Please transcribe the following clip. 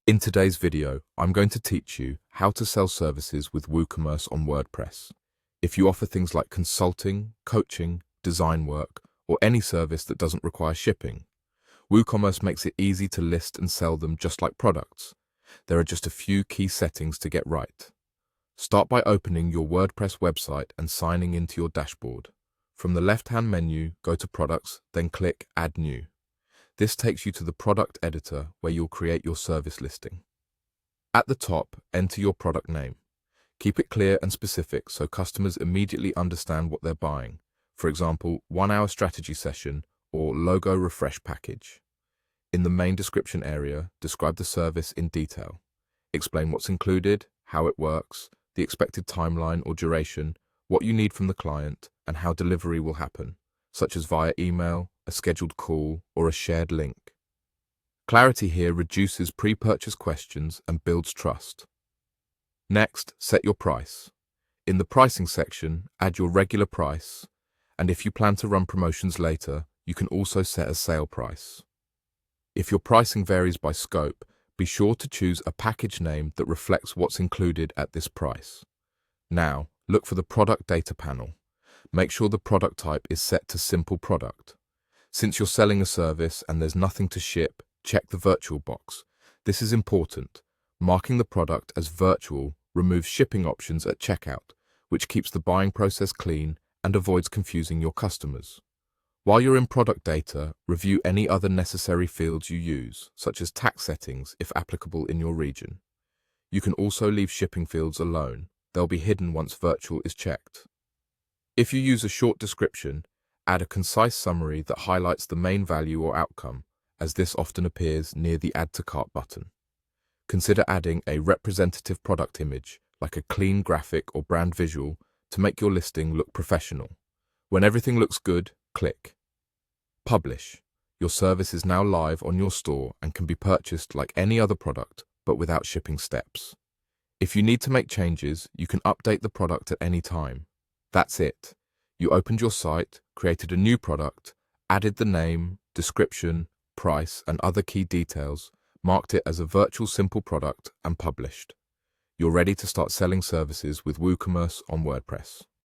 In today's video, I'm going to teach you how to sell services with WooCommerce on WordPress. If you offer things like consulting, coaching, design work, or any service that doesn't require shipping, WooCommerce makes it easy to list and sell them just like products. There are just a few key settings to get right. Start by opening your WordPress website and signing into your dashboard. From the left-hand menu, go to Products, then click Add New. This takes you to the product editor where you'll create your service listing. At the top, enter your product name. Keep it clear and specific so customers immediately understand what they're buying. For example, 1-hour strategy session or logo refresh package. In the main description area, describe the service in detail. Explain what's included, how it works, the expected timeline or duration, what you need from the client, and how delivery will happen, such as via email, a scheduled call, or a shared link. Clarity here reduces pre-purchase questions and builds trust. Next, set your price. In the pricing section, add your regular price, and if you plan to run promotions later, you can also set a sale price. If your pricing varies by scope, be sure to choose a package name that reflects what's included at this price. Now, look for the product data panel. Make sure the product type is set to simple product. Since you're selling a service and there's nothing to ship, check the virtual box. This is important. Marking the product as virtual removes shipping options at checkout, which keeps the buying process clean and avoids confusing your customers. While you're in product data, review any other necessary fields you use, such as tax settings if applicable in your region. You can also leave shipping fields alone. They'll be hidden once virtual is checked. If you use a short description, add a concise summary that highlights the main value or outcome, as this often appears near the Add to Cart button. Consider adding a representative product image, like a clean graphic or brand visual, to make your listing look professional. When everything looks good, click Publish. Your service is now live on your store and can be purchased like any other product, but without shipping steps. If you need to make changes, you can update the product at any time. That's it. You opened your site, created a new product, added the name, description, price, and other key details, marked it as a virtual simple product, and published. You're ready to start selling services with WooCommerce on WordPress.